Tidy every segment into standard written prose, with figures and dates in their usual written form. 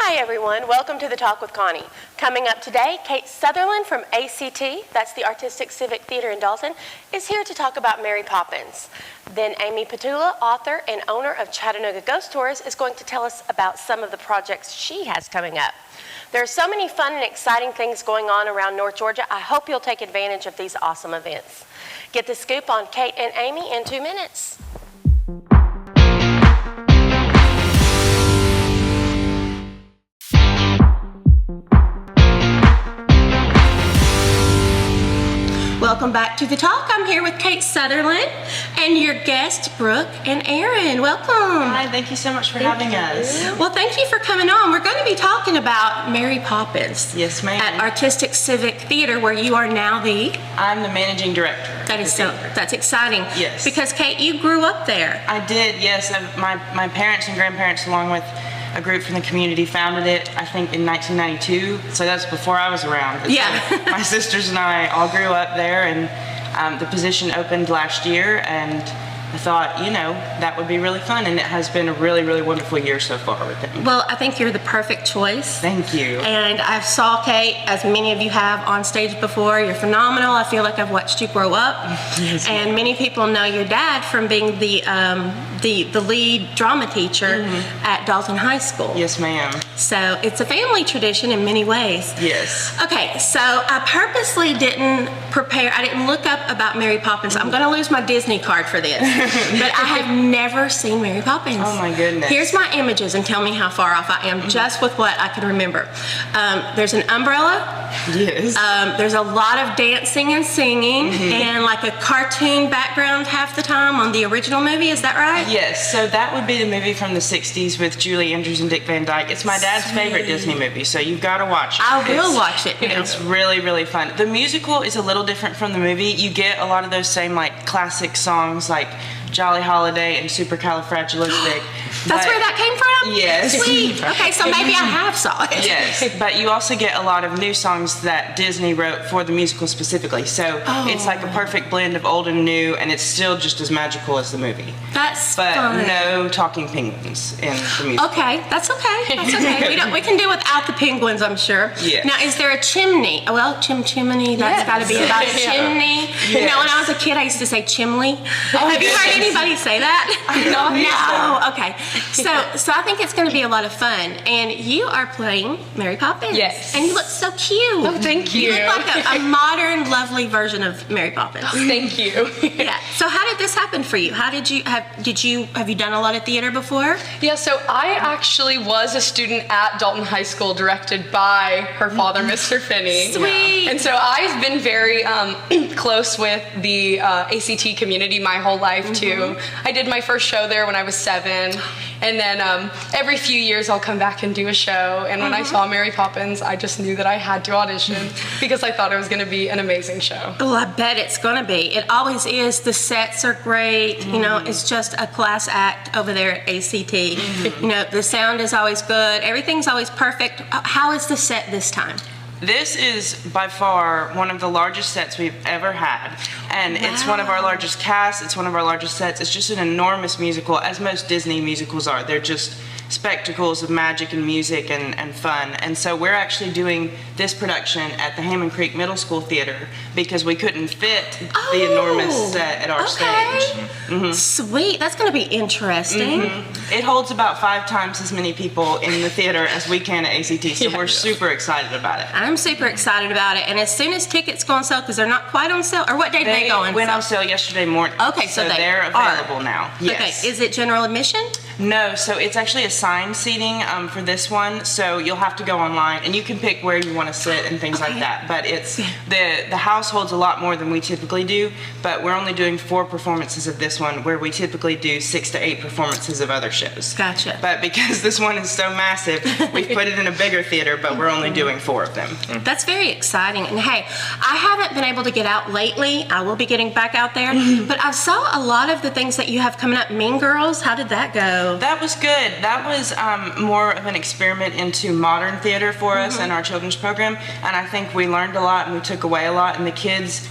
Hi everyone, welcome to the Talk with Connie. Coming up today, Kate Southerland from ACT, that's the Artistic Civic Theatre in Dalton, is here to talk about Mary Poppins. Then Amy Petulla, author and owner of Chattanooga Ghost Tours, is going to tell us about some of the projects she has coming up. There are so many fun and exciting things going on around North Georgia. I hope you'll take advantage of these awesome events. Get the scoop on Kate and Amy in 2 minutes. Welcome back to the talk. I'm here with Kate Southerland and your guests, Brooke and Aaron. Welcome. Hi, thank you so much for having us. Well, thank you for coming on. We're going to be talking about Mary Poppins. Yes, ma'am. At Artistic Civic Theatre, where you are now I'm the managing director. That's exciting. Yes. Because Kate, you grew up there. I did, yes. My parents and grandparents, along with a group from the community, founded it, I think, in 1992. So that's before I was around. But yeah. So my sisters and I all grew up there, and the position opened last year, and I thought, you know, that would be really fun, and it has been a really, really wonderful year so far with them. Well, I think you're the perfect choice. Thank you. And I saw Kate, as many of you have, on stage before. You're phenomenal. I feel like I've watched you grow up. Yes, and many people know your dad from being the lead drama teacher at Dalton High School. Yes, ma'am. So it's a family tradition in many ways. Yes. Okay, so I purposely didn't prepare. I didn't look up about Mary Poppins. I'm going to lose my Disney card for this. But I have never seen Mary Poppins. Oh my goodness. Here's my images and tell me how far off I am just with what I can remember. There's an umbrella. Yes. There's a lot of dancing and singing and like a cartoon background half the time on the original movie. Is that right? Yes, so that would be the movie from the 60s with Julie Andrews and Dick Van Dyke. It's my dad's favorite Disney movie, so you've got to watch it. I will watch it. It's really, really fun. The musical is a little different from the movie. You get a lot of those same like classic songs like Jolly Holiday and Supercalifragilistic. That's where that came from? Yes. Sweet. Okay, so maybe I have saw it. Yes, but you also get a lot of new songs that Disney wrote for the musical specifically. So it's like a perfect blend of old and new, and it's still just as magical as the movie. That's But fun. no talking penguins in the musical. Okay, that's okay. That's okay. We can do without the penguins, I'm sure. Yes. Now, is there a chimney? Well, chimney. That's got to be about a chimney. Yes. You know, when I was a kid, I used to say chimley. Have you heard anybody say that? No. Okay. So I think it's going to be a lot of fun. And you are playing Mary Poppins. Yes. And you look so cute. Oh, thank you. You look like a modern, lovely version of Mary Poppins. Oh, thank you. Yeah. So how did this happen for you? How did you have you done a lot of theater before? Yeah, so I actually was a student at Dalton High School, directed by her father, Mr. Finney. Sweet. And so I've been very close with the ACT community my whole life too. I did my first show there when I was 7. And then every few years I'll come back and do a show. And when I saw Mary Poppins, I just knew that I had to audition because I thought it was going to be an amazing show. Oh, I bet it's going to be. It always is. The sets are great. You know, it's just a class act over there at ACT. You know, the sound is always good. Everything's always perfect. How is the set this time? This is by far one of the largest sets we've ever had, and it's one of our largest casts, it's one of our largest sets. It's just an enormous musical, as most Disney musicals are. They're just spectacles of magic and music and fun. And so we're actually doing this production at the Hammond Creek Middle School Theater because we couldn't fit the enormous set at our stage. Sweet. That's going to be interesting. It holds about 5 times as many people in the theater as we can at ACT, so we're super excited about it. I'm super excited about it. And as soon as tickets go on sale, because they're not quite on sale, or what day did they go on sale? Went on sale yesterday morning. Okay, so they're available now. Yes. Okay, is it general admission? No, so it's actually assigned seating for this one, so you'll have to go online and you can pick where you want to sit and things like that. But it's the house holds a lot more than we typically do, but we're only doing 4 performances of this one where we typically do 6 to 8 performances of other shows. Gotcha. But because this one is so massive, we've put it in a bigger theater, but we're only doing 4 of them. That's very exciting. And hey, I haven't been able to get out lately. I will be getting back out there. But I saw a lot of the things that you have coming up. Mean Girls, how did that go? That was good. That was more of an experiment into modern theater for us and our children's program. And I think we learned a lot and we took away a lot. And the kids,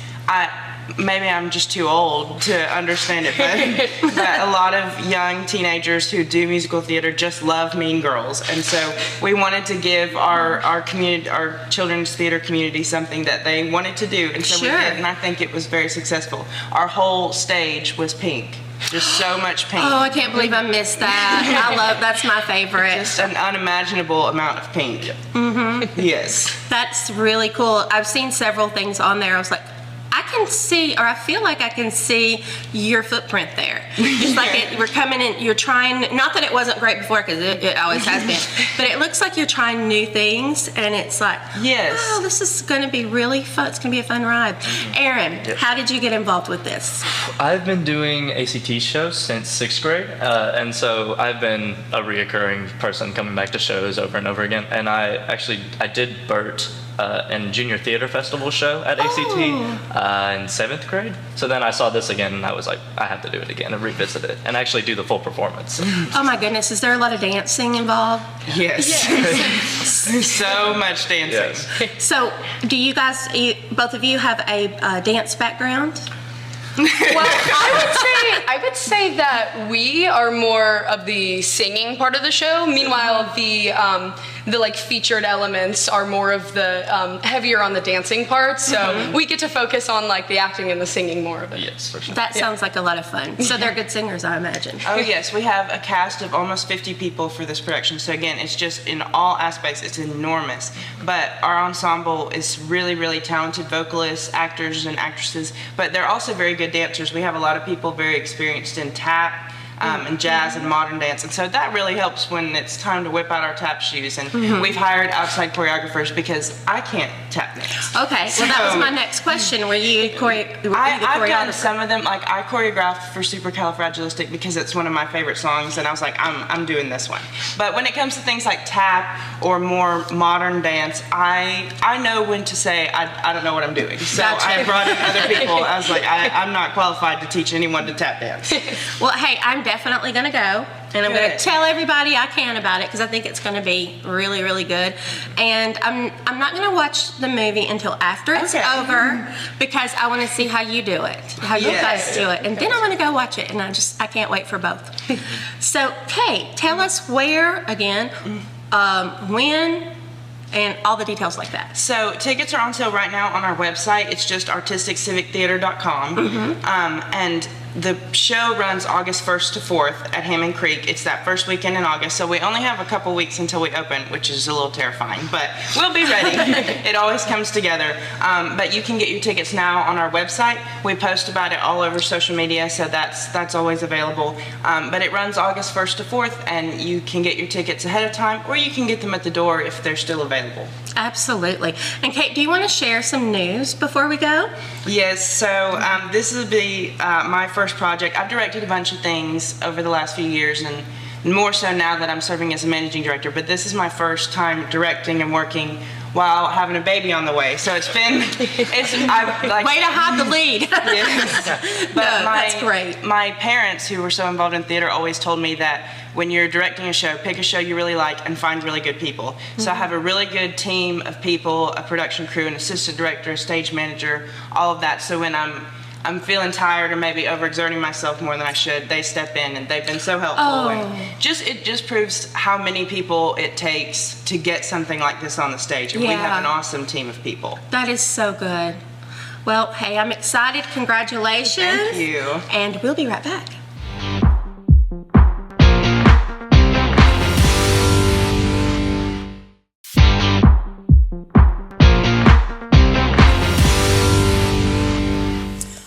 maybe I'm just too old to understand it, but a lot of young teenagers who do musical theater just love Mean Girls, and so we wanted to give our community, our children's theater community, something that they wanted to do, and so we did, and I think it was very successful. Our whole stage was pink. Just so much pink. Oh, I can't believe I missed that. That's my favorite. Just an unimaginable amount of pink. Mm-hmm. Yes. That's really cool. I've seen several things on there. I was like, I can see, or I feel like I can see your footprint there. Just like we're coming in, you're trying, not that it wasn't great before, because it always has been, but it looks like you're trying new things, and it's like, yes. Oh, this is going to be really fun. It's going to be a fun ride. Aaron, how did you get involved with this? I've been doing ACT shows since 6th grade, and so I've been a reoccurring person coming back to shows over and over again, and I did Bert in Junior Theater Festival show at ACT in 7th grade. So then I saw this again, and I was like, I have to do it again and revisit it and actually do the full performance. Oh my goodness, is there a lot of dancing involved? Yes. So much dancing. Yes. So, do you guys, both of you have a dance background? Well, I would say that we are more of the singing part of the show. Meanwhile, the like featured elements are more of the heavier on the dancing part. So we get to focus on like the acting and the singing more of it. Yes, for sure. That sounds like a lot of fun. So they're good singers, I imagine. Oh yes, we have a cast of almost 50 people for this production. So again, it's just in all aspects, it's enormous. But our ensemble is really, really talented vocalists, actors, and actresses. But they're also very good dancers. We have a lot of people very experienced in tap and jazz and modern dance, and so that really helps when it's time to whip out our tap shoes. And we've hired outside choreographers because I can't tap dance. Okay, well that was my next question. Were you the choreographer? I've done some of them. Like I choreographed for Supercalifragilistic because it's one of my favorite songs, and I was like, I'm doing this one. But when it comes to things like tap or more modern dance, I know when to say I don't know what I'm doing. So Gotcha. I brought in other people. I was like, I'm not qualified to teach anyone to tap dance. Well, hey, I'm definitely going to go, and I'm going to tell everybody I can about it because I think it's going to be really, really good. And I'm not going to watch the movie until after it's over because I want to see how you do it, how you guys do it, and then I'm going to go watch it. And I can't wait for both. So, Kate, tell us where again, when. And all the details like that. So tickets are on sale right now on our website. It's just artisticcivictheatre.com. And the show runs August 1st to 4th at Hammond Creek. It's that first weekend in August, so we only have a couple weeks until we open, which is a little terrifying, but we'll be ready. It always comes together. But you can get your tickets now on our website. We post about it all over social media, so that's always available. But it runs August 1st to 4th, and you can get your tickets ahead of time, or you can get them at the door if they're still available. Absolutely. And Kate, do you want to share some news before we go? Yes, so this will be my first project. I've directed a bunch of things over the last few years, and more so now that I'm serving as a managing director, but this is my first time directing and working while having a baby on the way. So it's been, way to hide the lead. Yes. But that's great. My parents, who were so involved in theater, always told me that when you're directing a show, pick a show you really like and find really good people. So I have a really good team of people, a production crew, an assistant director, a stage manager, all of that. So when I'm feeling tired or maybe overexerting myself more than I should, they step in, and they've been so helpful. And it just proves how many people it takes to get something like this on the stage. And we have an awesome team of people. That is so good. Well, hey, I'm excited. Congratulations. Thank you. And we'll be right back.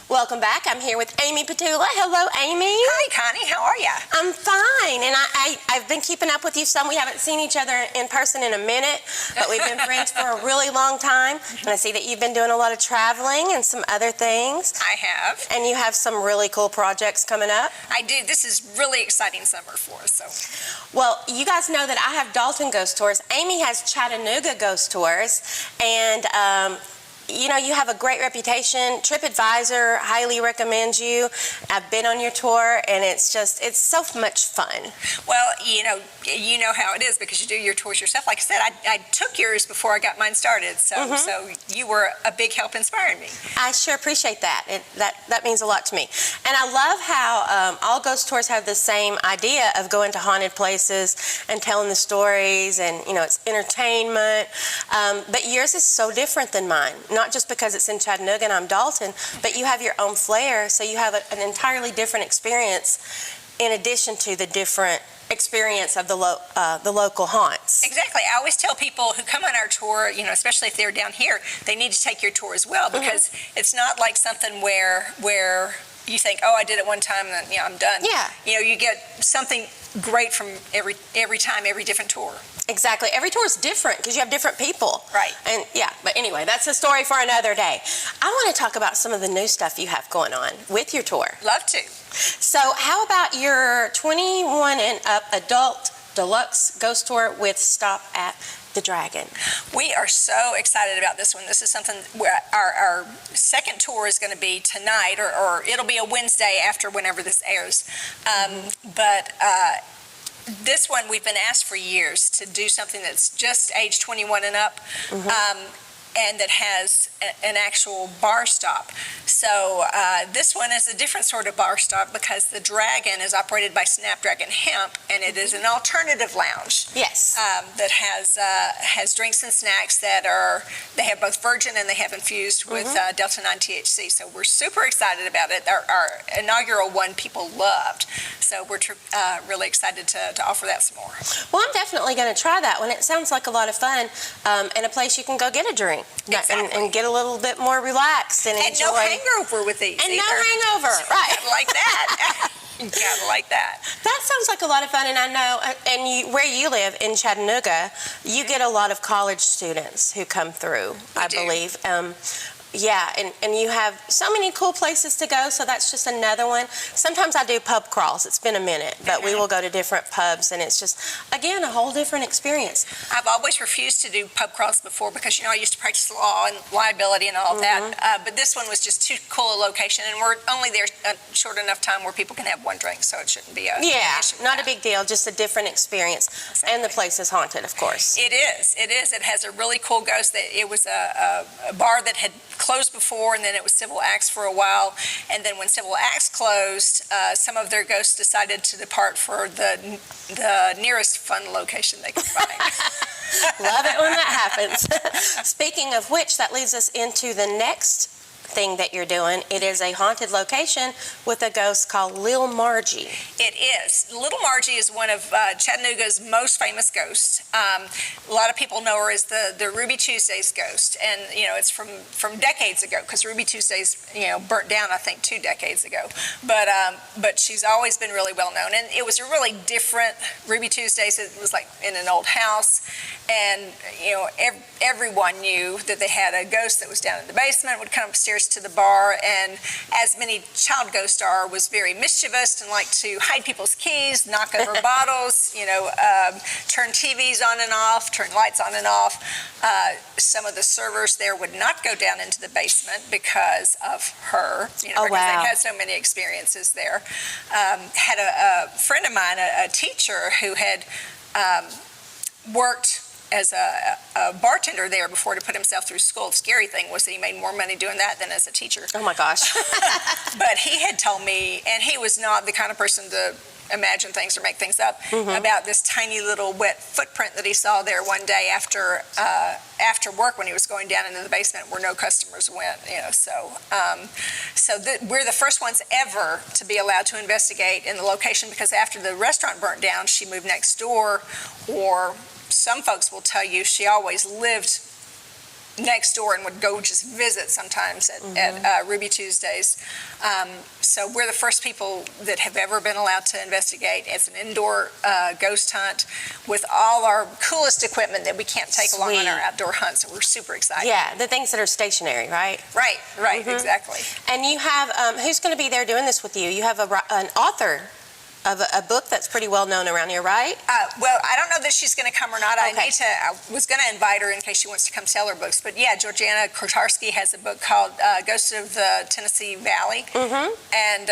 Welcome back. I'm here with Amy Petulla. Hello, Amy. Hi, Connie. How are you? I'm fine, and I've been keeping up with you some. We haven't seen each other in person in a minute, but we've been friends for a really long time, and I see that you've been doing a lot of traveling and some other things. I have. And you have some really cool projects coming up. I do. This is really exciting summer for us. So, well, you guys know that I have Dalton Ghost Tours. Amy has Chattanooga Ghost Tours, and you have a great reputation. TripAdvisor highly recommends you. I've been on your tour, and it's so much fun. Well, you know how it is because you do your tours yourself. Like I said, I took yours before I got mine started, so you were a big help inspiring me. I sure appreciate that. That means a lot to me. And I love how all ghost tours have the same idea of going to haunted places and telling the stories, and it's entertainment. But yours is so different than mine. Not just because it's in Chattanooga and I'm Dalton, but you have your own flair, so you have an entirely different experience in addition to the different experience of the local haunts. Exactly. I always tell people who come on our tour, especially if they're down here, they need to take your tour as well, because it's not like something where you think, oh, I did it one time and then I'm done. Yeah. You get something great from every time, every different tour. Exactly. Every tour is different because you have different people. Right. And but anyway, that's a story for another day. I want to talk about some of the new stuff you have going on with your tour. Love to. So how about your 21 and up adult deluxe ghost tour with Stop at the Dragon? We are so excited about this one. This is something where our second tour is going to be tonight, or it'll be a Wednesday after whenever this airs. But this one, we've been asked for years to do something that's just age 21 and up, and that has an actual bar stop. So this one is a different sort of bar stop because the Dragon is operated by Snapdragon Hemp, and it is an alternative lounge. Yes. That has drinks and snacks they have both virgin and they have infused with Delta 9 THC. So we're super excited about it. Our inaugural one people loved. So we're really excited to offer that some more. Well, I'm definitely going to try that one. It sounds like a lot of fun, and a place you can go get a drink. Exactly. And get a little bit more relaxed and enjoy. And no hangover with these. And either. no hangover, right? Gotta like that. You gotta like that. That sounds like a lot of fun, and I know, where you live in Chattanooga, you get a lot of college students who come through, I believe. Yeah, and you have so many cool places to go, so that's just another one. Sometimes I do pub crawls. It's been a minute, but we will go to different pubs, and it's just, again, a whole different experience. I've always refused to do pub crawls before because, I used to practice law and liability and all of that, but this one was just too cool a location, and we're only there a short enough time where people can have one drink, so it shouldn't be an issue. Not a big deal, just a different experience. Exactly. And the place is haunted, of course. It is. It has a really cool ghost. It was a bar that had closed before, and then it was Civil Acts for a while, and then when Civil Acts closed, some of their ghosts decided to depart for the nearest fun location they could find. Love it when that happens. Speaking of which, that leads us into the next thing that you're doing. It is a haunted location with a ghost called Lil Margie. It is. Little Margie is one of Chattanooga's most famous ghosts. A lot of people know her as the Ruby Tuesdays ghost, and it's from decades ago, because Ruby Tuesdays burnt down I think 2 decades ago. But she's always been really well known, and it was a really different Ruby Tuesdays. It was like in an old house, and everyone knew that they had a ghost that was down in the basement, would come upstairs to the bar, and as many child ghosts are, was very mischievous and liked to hide people's keys, knock over bottles, turn TVs on and off, turn lights on and off. Some of the servers there would not go down into the basement because of her, because they'd had so many experiences there. Had a friend of mine, a teacher who had worked as a bartender there before to put himself through school. The scary thing was that he made more money doing that than as a teacher. Oh my gosh. But he had told me, and he was not the kind of person to imagine things or make things up, about this tiny little wet footprint that he saw there one day after work when he was going down into the basement where no customers went. We're the first ones ever to be allowed to investigate in the location, because after the restaurant burnt down, she moved next door, or some folks will tell you she always lived next door and would go just visit sometimes at Ruby Tuesdays. So we're the first people that have ever been allowed to investigate. It's an indoor ghost hunt with all our coolest equipment that we can't take along on our outdoor hunt, so we're super excited. Yeah, the things that are stationary, right? Right, exactly. And you have, who's going to be there doing this with you? You have an author of a book that's pretty well known around here, right? Well, I don't know that she's going to come or not. Okay. I was going to invite her in case she wants to come sell her books. But yeah, Georgiana Kotarski has a book called Ghosts of the Tennessee Valley. Mm-hmm. And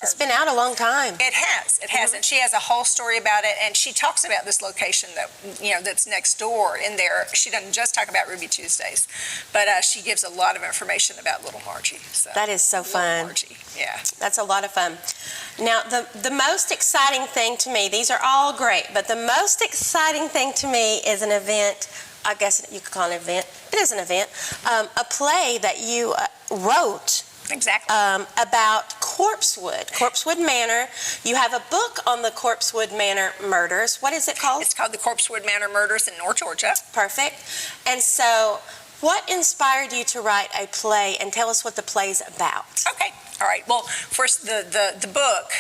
It's been out a long time. it has, and she has a whole story about it, and she talks about this location that's next door in there. She doesn't just talk about Ruby Tuesdays, but she gives a lot of information about Little Margie. So, That is so Little fun. Margie, yeah. That's a lot of fun. Now, the most exciting thing to me, these are all great, but the most exciting thing to me is an event, I guess you could call it an event. It is an event, a play that you wrote Exactly. about Corpsewood Manor. You have a book on the Corpsewood Manor murders. What is it called? It's called the Corpsewood Manor Murders in North Georgia. Perfect. And so, what inspired you to write a play, and tell us what the play's about? Okay. All right. Well, first, the book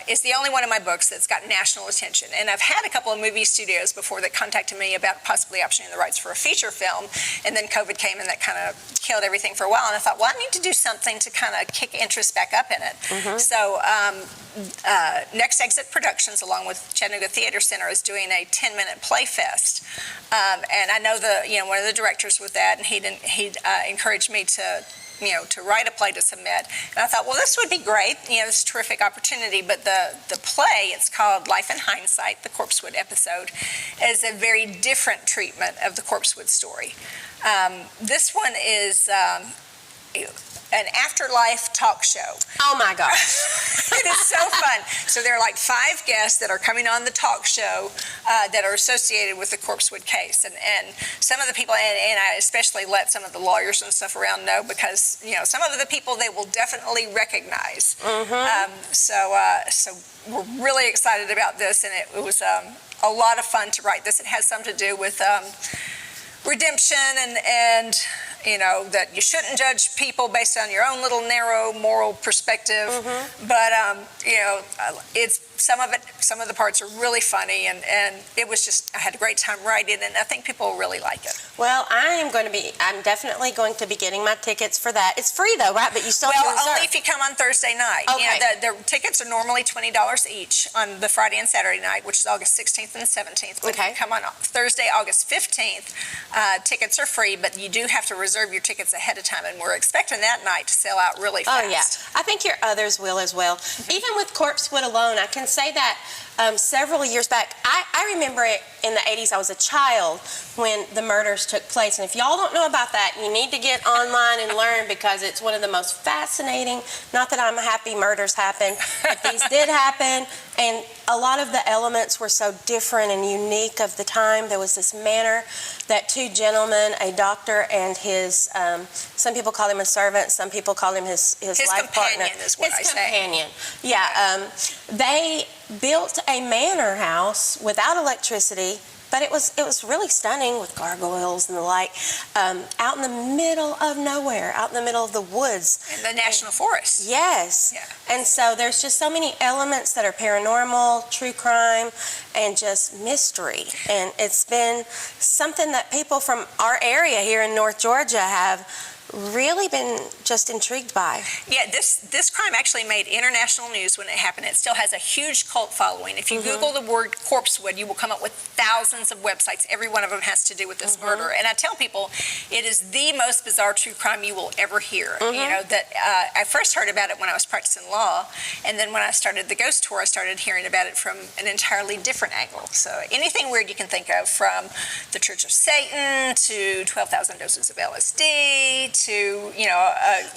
is the only one of my books that's got national attention. And I've had a couple of movie studios before that contacted me about possibly optioning the rights for a feature film. And then COVID came and that kind of killed everything for a while. And I thought, well, I need to do something to kind of kick interest back up in it. Mm-hmm. So Next Exit Productions, along with Chattanooga Theatre Center, is doing a 10-minute play fest. And I know one of the directors with that, and he encouraged me to write a play to submit. And I thought, well, this would be great. This is a terrific opportunity. But the play, it's called Life in Hindsight, the Corpsewood episode, is a very different treatment of the Corpsewood story. This one is an afterlife talk show. Oh my gosh. It is so fun. So there are like 5 guests that are coming on the talk show that are associated with the Corpsewood case. And some of the people, and I especially let some of the lawyers and stuff around know, because, some of the people they will definitely recognize. Mm-hmm. So we're really excited about this, and it was a lot of fun to write this. It has something to do with redemption and that you shouldn't judge people based on your own little narrow moral perspective. Mm-hmm. But it's some of the parts are really funny, and it was just, I had a great time writing, and I think people will really like it. Well, I'm definitely going to be getting my tickets for that. It's free though, right? But you still have to Well, reserve. only if you come on Thursday night. Okay. The tickets are normally $20 each on the Friday and Saturday night, which is August 16th and 17th. But Okay. if you come on Thursday, August 15th, tickets are free, but you do have to reserve your tickets ahead of time, and we're expecting that night to sell out really fast. Oh, yeah. I think your others will as well. Even with Corpsewood alone, I can say that several years back, I remember it in the 80s. I was a child when the murders took place. And if y'all don't know about that, you need to get online and learn, because it's one of the most fascinating, not that I'm happy murders happen, but these did happen. And a lot of the elements were so different and unique of the time. There was this manor that 2 gentlemen, a doctor and his, some people call him a servant, some people call him his life partner. Companion is what I his say. companion. Yeah. They built a manor house without electricity, but it was really stunning with gargoyles and the like, out in the middle of nowhere, out in the middle of the woods. In the National Forest. Yes. Yeah. And so there's just so many elements that are paranormal, true crime, and just mystery. And it's been something that people from our area here in North Georgia have really been just intrigued by. Yeah, this crime actually made international news when it happened. It still has a huge cult following. If you Google the word Corpsewood, you will come up with thousands of websites. Every one of them has to do with this murder. And I tell people, it is the most bizarre true crime you will ever hear. I first heard about it when I was practicing law, and then when I started the Ghost Tour, I started hearing about it from an entirely different angle. So anything weird you can think of, from the Church of Satan to 12,000 doses of LSD to,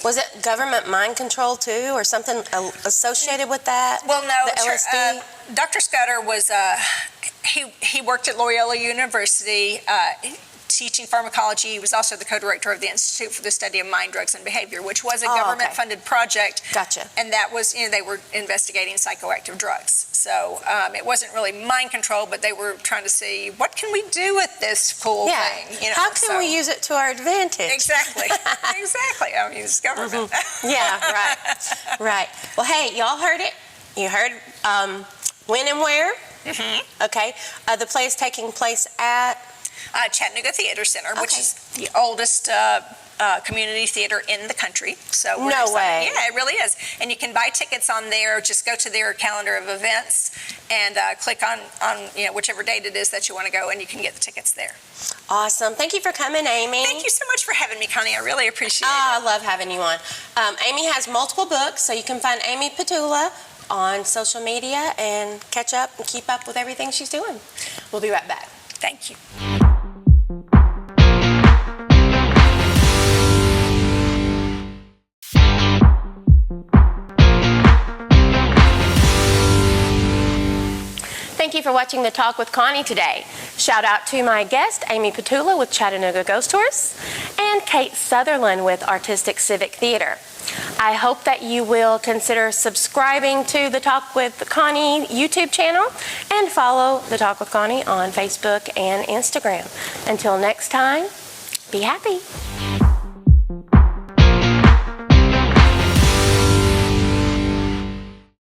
Was it government mind control too, or something associated with that? well, no, The LSD? Dr. Scudder was, he worked at Loyola University, teaching pharmacology. He was also the co-director of the Institute for the Study of Mind, Drugs, and Behavior, which was a government-funded project. Gotcha. And that was, they were investigating psychoactive drugs. So it wasn't really mind control, but they were trying to see, what can we do with this cool thing? How can we use it to our advantage? Exactly. Exactly. I mean, it's government. Yeah, right. Well, hey, y'all heard it. You heard when and where. Okay. The play is taking place at Chattanooga Theater Center, which Okay. is the oldest community theater in the country. So we're No excited. way. Yeah, it really is. And you can buy tickets on there. Just go to their calendar of events and click on whichever date it is that you want to go, and you can get the tickets there. Awesome. Thank you for coming, Amy. Thank you so much for having me, Connie. I really appreciate I it. love having you on. Amy has multiple books, so you can find Amy Petulla on social media and catch up and keep up with everything she's doing. We'll be right back. Thank you. Thank you for watching The Talk with Connie today. Shout out to my guest, Amy Petulla with Chattanooga Ghost Tours, and Kate Southerland with Artistic Civic Theatre. I hope that you will consider subscribing to The Talk with Connie YouTube channel and follow The Talk with Connie on Facebook and Instagram. Until next time, be happy.